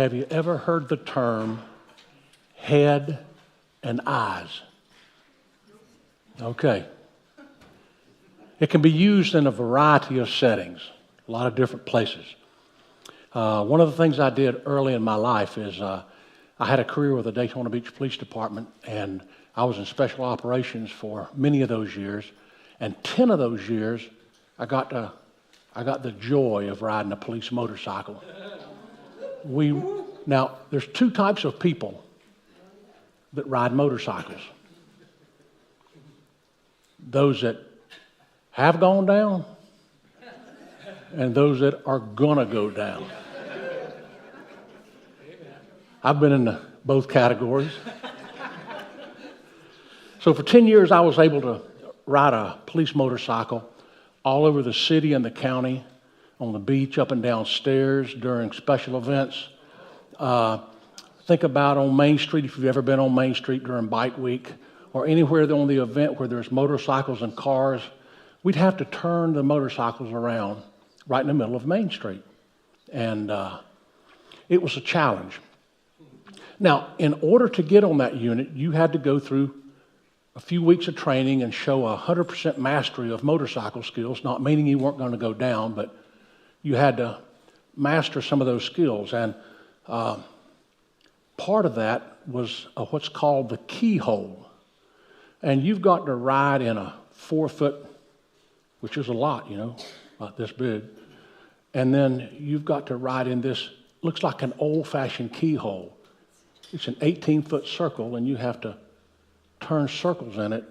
Have you ever heard the term head and eyes? Okay. It can be used in a variety of settings, a lot of different places. One of the things I did early in my life is I had a career with the Daytona Beach Police Department, and I was in special operations for many of those years. And 10 of those years, I got the joy of riding a police motorcycle. Now, there's two types of people that ride motorcycles. Those that have gone down and those that are gonna go down. I've been in both categories. So for 10 years, I was able to ride a police motorcycle all over the city and the county, on the beach, up and down stairs during special events. Think about on Main Street, if you've ever been on Main Street during Bike Week, or anywhere on the event where there's motorcycles and cars, we'd have to turn the motorcycles around right in the middle of Main Street. And it was a challenge. Now, in order to get on that unit, you had to go through a few weeks of training and show 100% mastery of motorcycle skills, not meaning you weren't going to go down, but you had to master some of those skills. And part of that was what's called the keyhole. And you've got to ride in a 4-foot, which is a lot, about this big. And then you've got to ride in this, looks like an old-fashioned keyhole. It's an 18-foot circle, and you have to turn circles in it,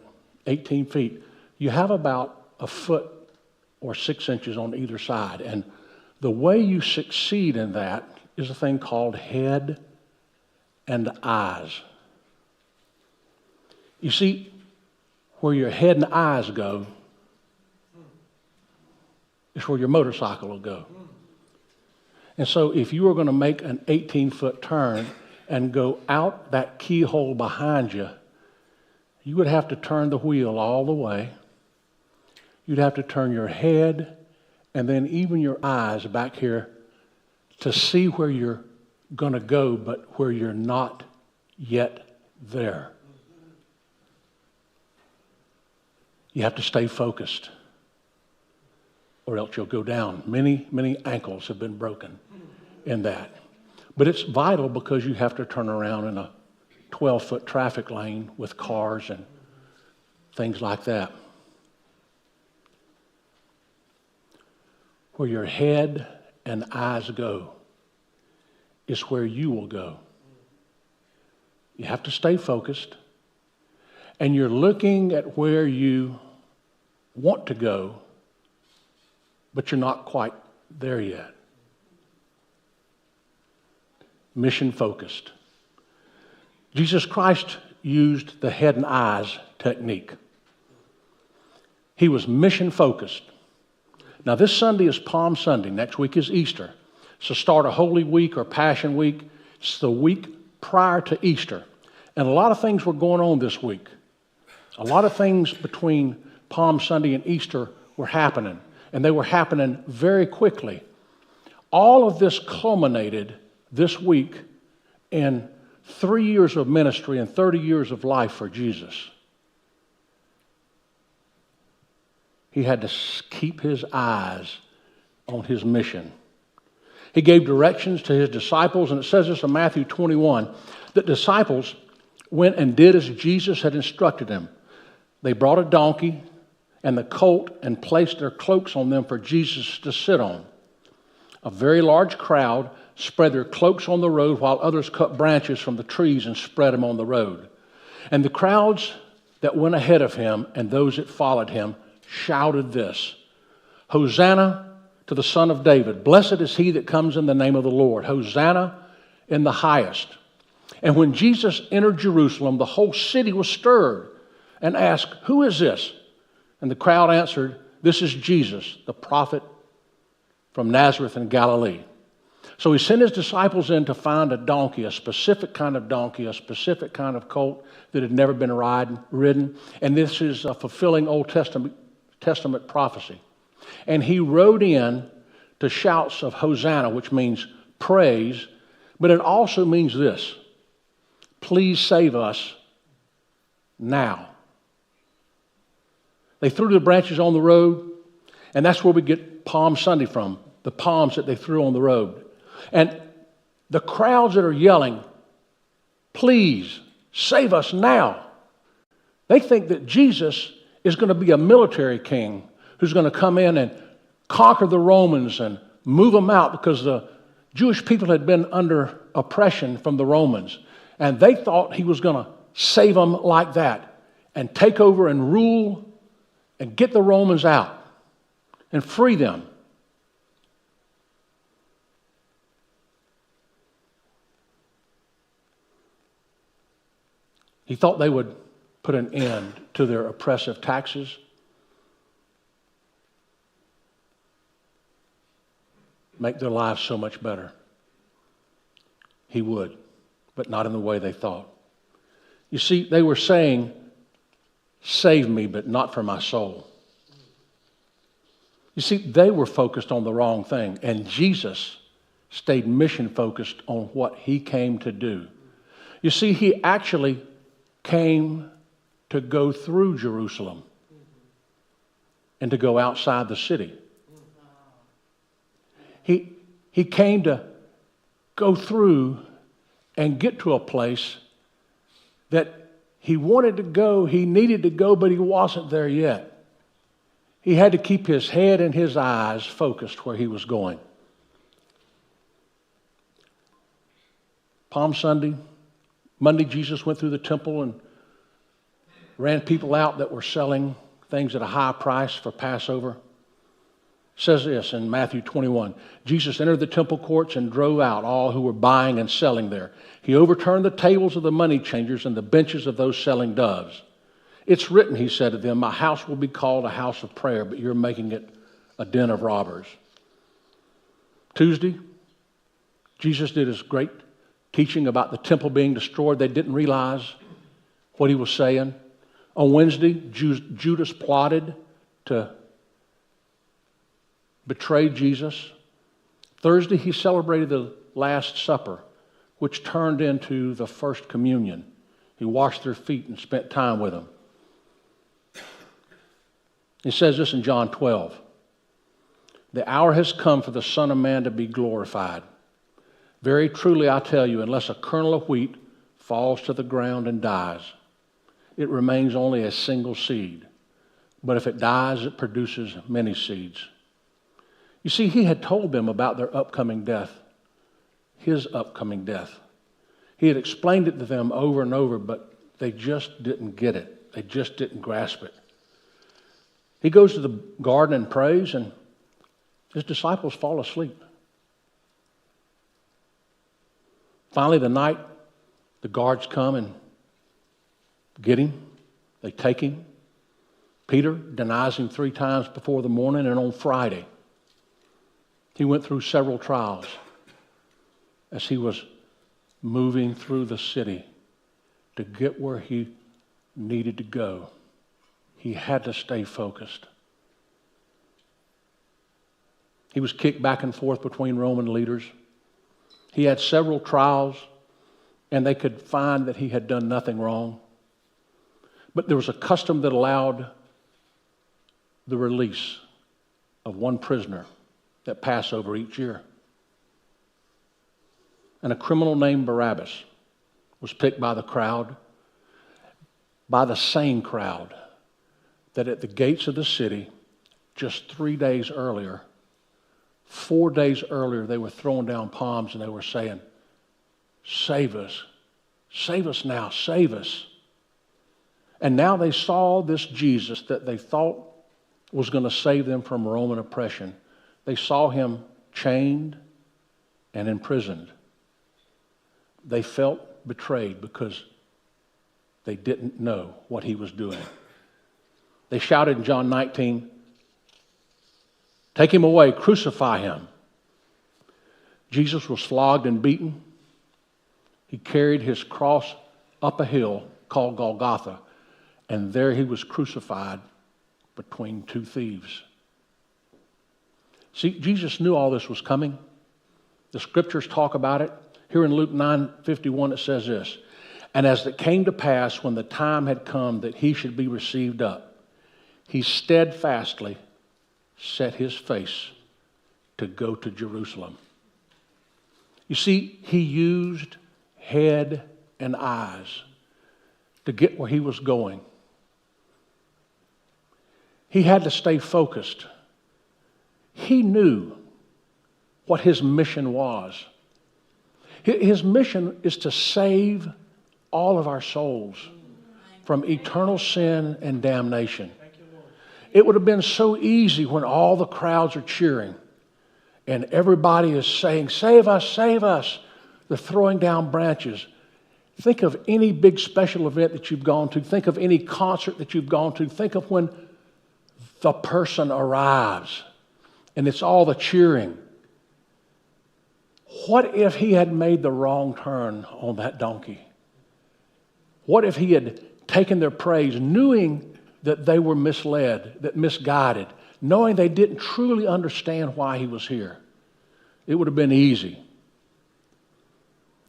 18 feet. You have about a foot or 6 inches on either side. And the way you succeed in that is a thing called head and eyes. You see, where your head and eyes go is where your motorcycle will go. And so if you were going to make an 18-foot turn and go out that keyhole behind you, you would have to turn the wheel all the way. You'd have to turn your head and then even your eyes back here to see where you're going to go, but where you're not yet there. You have to stay focused, or else you'll go down. Many, many ankles have been broken in that. But it's vital because you have to turn around in a 12-foot traffic lane with cars and things like that. Where your head and eyes go is where you will go. You have to stay focused, and you're looking at where you want to go, but you're not quite there yet. Mission focused. Jesus Christ used the head and eyes technique. He was mission focused. Now this Sunday is Palm Sunday. Next week is Easter. So start a Holy Week or Passion Week. It's the week prior to Easter. And a lot of things were going on this week. A lot of things between Palm Sunday and Easter were happening. And they were happening very quickly. All of this culminated this week in 3 years of ministry and 30 years of life for Jesus. He had to keep his eyes on his mission. He gave directions to his disciples, and it says this in Matthew 21, that disciples went and did as Jesus had instructed them. They brought a donkey and the colt and placed their cloaks on them for Jesus to sit on. A very large crowd spread their cloaks on the road while others cut branches from the trees and spread them on the road. And the crowds that went ahead of him and those that followed him shouted this, Hosanna to the Son of David. Blessed is he that comes in the name of the Lord. Hosanna in the highest. And when Jesus entered Jerusalem, the whole city was stirred and asked, who is this? And the crowd answered, this is Jesus, the prophet from Nazareth in Galilee. So he sent his disciples in to find a donkey, a specific kind of donkey, a specific kind of colt that had never been ridden. And this is fulfilling Old Testament prophecy. And he rode in to shouts of Hosanna, which means praise, But it also means this: please save us now. They threw the branches on the road, and that's where we get Palm Sunday from, the palms that they threw on the road. And the crowds that are yelling, please save us now, they think that Jesus is going to be a military king who's going to come in and conquer the Romans and move them out, because the Jewish people had been under oppression from the Romans. And they thought he was going to save them like that and take over and rule and get the Romans out and free them. He thought they would put an end to their oppressive taxes. Make their lives so much better. He would, but not in the way they thought. You see, they were saying, save me, but not for my soul. You see, they were focused on the wrong thing, and Jesus stayed mission-focused on what he came to do. You see, he actually came to go through Jerusalem and to go outside the city. He came to go through and get to a place that he wanted to go, he needed to go, but he wasn't there yet. He had to keep his head and his eyes focused where he was going. Palm Sunday, Monday, Jesus went through the temple and ran people out that were selling things at a high price for Passover. It says this in Matthew 21. Jesus entered the temple courts and drove out all who were buying and selling there. He overturned the tables of the money changers and the benches of those selling doves. It's written, he said to them, my house will be called a house of prayer, but you're making it a den of robbers. Tuesday, Jesus did his great teaching about the temple being destroyed. They didn't realize what he was saying. On Wednesday, Judas plotted to betray Jesus. Thursday, he celebrated the Last Supper, which turned into the first communion. He washed their feet and spent time with them. He says this in John 12. The hour has come for the Son of Man to be glorified. Very truly I tell you, unless a kernel of wheat falls to the ground and dies, it remains only a single seed. But if it dies, it produces many seeds. You see, he had told them about their upcoming death, his upcoming death. He had explained it to them over and over, but they just didn't get it. They just didn't grasp it. He goes to the garden and prays, and his disciples fall asleep. Finally, the night, the guards come and get him. They take him. Peter denies him 3 times before the morning, and on Friday, he went through several trials as he was moving through the city to get where he needed to go. He had to stay focused. He was kicked back and forth between Roman leaders. He had several trials, and they could find that he had done nothing wrong. But there was a custom that allowed the release of one prisoner at Passover each year. And a criminal named Barabbas was picked by the crowd, by the same crowd that at the gates of the city, just 3 days earlier, 4 days earlier, they were throwing down palms and they were saying, save us now, save us. And now they saw this Jesus that they thought was going to save them from Roman oppression. They saw him chained and imprisoned. They felt betrayed because they didn't know what he was doing. They shouted in John 19, take him away, crucify him. Jesus was flogged and beaten. He carried his cross up a hill called Golgotha, and there he was crucified between 2 thieves. See, Jesus knew all this was coming. The scriptures talk about it. Here in Luke 9:51 it says this, "And as it came to pass when the time had come that he should be received up, he steadfastly set his face to go to Jerusalem." You see, he used head and eyes to get where he was going. He had to stay focused. He knew what his mission was. His mission is to save all of our souls from eternal sin and damnation. It would have been so easy when all the crowds are cheering and everybody is saying, "Save us, save us." They're throwing down branches. Think of any big special event that you've gone to. Think of any concert that you've gone to. Think of when the person arrives and it's all the cheering. What if he had made the wrong turn on that donkey? What if he had taken their praise, knowing that they were misled, that misguided, knowing they didn't truly understand why he was here? It would have been easy.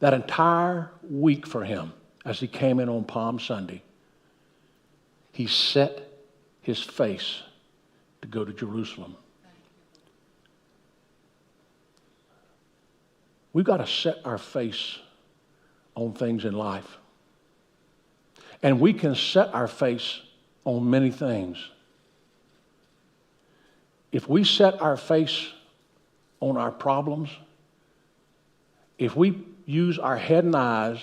That entire week for him, as he came in on Palm Sunday, he set his face to go to Jerusalem. We've got to set our face on things in life. And we can set our face on many things. If we set our face on our problems, if we use our head and eyes